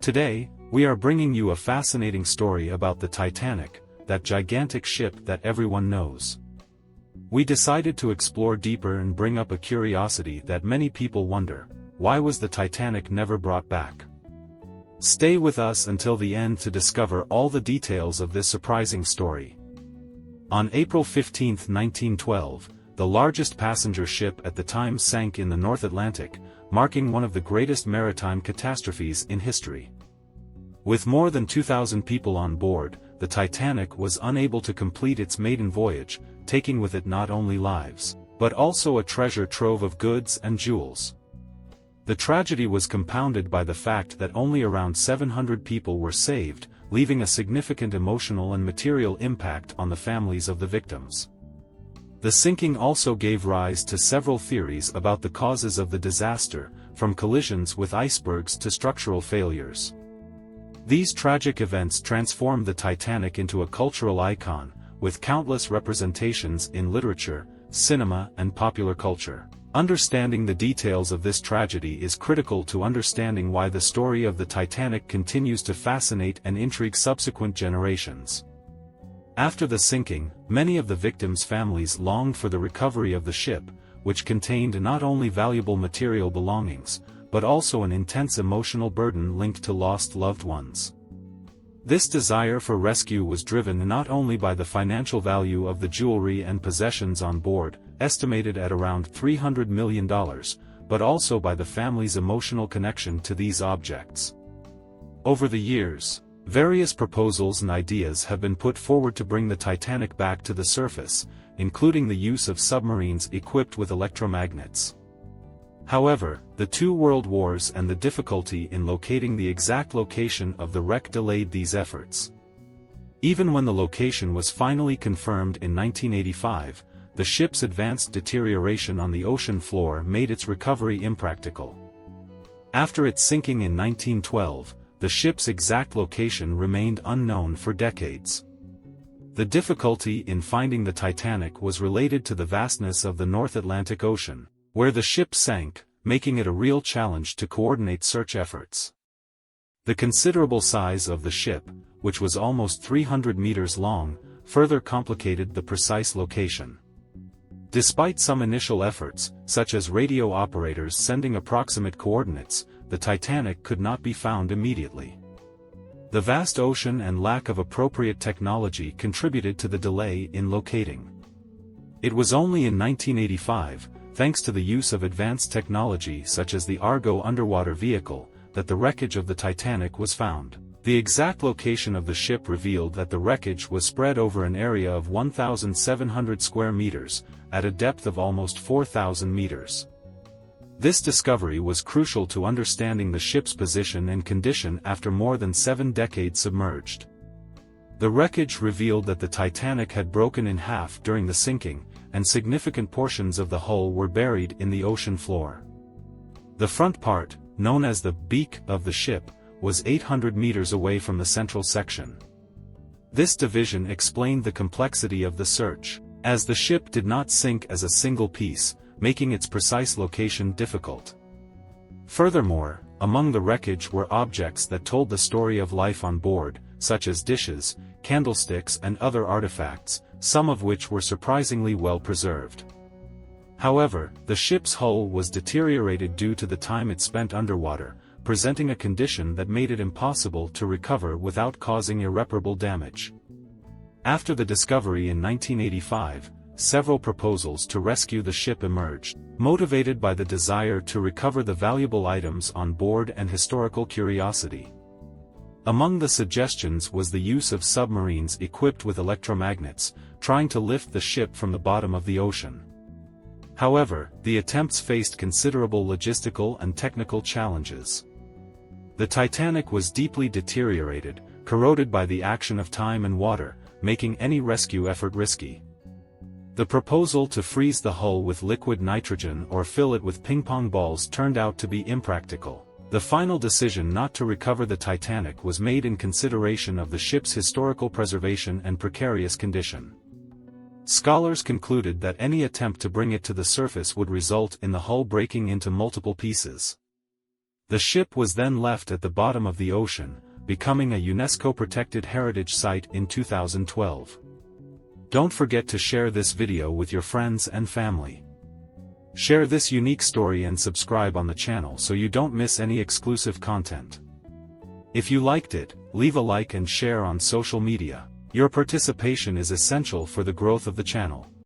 Today, we are bringing you a fascinating story about the Titanic, that gigantic ship that everyone knows. We decided to explore deeper and bring up a curiosity that many people wonder: why was the Titanic never brought back? Stay with us until the end to discover all the details of this surprising story. On April 15, 1912, the largest passenger ship at the time sank in the North Atlantic, marking one of the greatest maritime catastrophes in history. With more than 2,000 people on board, the Titanic was unable to complete its maiden voyage, taking with it not only lives, but also a treasure trove of goods and jewels. The tragedy was compounded by the fact that only around 700 people were saved, leaving a significant emotional and material impact on the families of the victims. The sinking also gave rise to several theories about the causes of the disaster, from collisions with icebergs to structural failures. These tragic events transformed the Titanic into a cultural icon, with countless representations in literature, cinema, and popular culture. Understanding the details of this tragedy is critical to understanding why the story of the Titanic continues to fascinate and intrigue subsequent generations. After the sinking, many of the victims' families longed for the recovery of the ship, which contained not only valuable material belongings, but also an intense emotional burden linked to lost loved ones. This desire for rescue was driven not only by the financial value of the jewelry and possessions on board, estimated at around $300 million, but also by the family's emotional connection to these objects. Over the years, various proposals and ideas have been put forward to bring the Titanic back to the surface, including the use of submarines equipped with electromagnets. However, the two world wars and the difficulty in locating the exact location of the wreck delayed these efforts. Even when the location was finally confirmed in 1985, the ship's advanced deterioration on the ocean floor made its recovery impractical. After its sinking in 1912, the ship's exact location remained unknown for decades. The difficulty in finding the Titanic was related to the vastness of the North Atlantic Ocean, where the ship sank, making it a real challenge to coordinate search efforts. The considerable size of the ship, which was almost 300 meters long, further complicated the precise location. Despite some initial efforts, such as radio operators sending approximate coordinates, the Titanic could not be found immediately. The vast ocean and lack of appropriate technology contributed to the delay in locating. It was only in 1985, thanks to the use of advanced technology such as the Argo underwater vehicle, that the wreckage of the Titanic was found. The exact location of the ship revealed that the wreckage was spread over an area of 1,700 square meters, at a depth of almost 4,000 meters. This discovery was crucial to understanding the ship's position and condition after more than 7 decades submerged. The wreckage revealed that the Titanic had broken in half during the sinking, and significant portions of the hull were buried in the ocean floor. The front part, known as the beak of the ship, was 800 meters away from the central section. This division explained the complexity of the search, as the ship did not sink as a single piece, making its precise location difficult. Furthermore, among the wreckage were objects that told the story of life on board, such as dishes, candlesticks and other artifacts, some of which were surprisingly well preserved. However, the ship's hull was deteriorated due to the time it spent underwater, presenting a condition that made it impossible to recover without causing irreparable damage. After the discovery in 1985, several proposals to rescue the ship emerged, motivated by the desire to recover the valuable items on board and historical curiosity. Among the suggestions was the use of submarines equipped with electromagnets, trying to lift the ship from the bottom of the ocean. However, the attempts faced considerable logistical and technical challenges. The Titanic was deeply deteriorated, corroded by the action of time and water, making any rescue effort risky. The proposal to freeze the hull with liquid nitrogen or fill it with ping-pong balls turned out to be impractical. The final decision not to recover the Titanic was made in consideration of the ship's historical preservation and precarious condition. Scholars concluded that any attempt to bring it to the surface would result in the hull breaking into multiple pieces. The ship was then left at the bottom of the ocean, becoming a UNESCO-protected heritage site in 2012. Don't forget to share this video with your friends and family. Share this unique story and subscribe on the channel so you don't miss any exclusive content. If you liked it, leave a like and share on social media. Your participation is essential for the growth of the channel.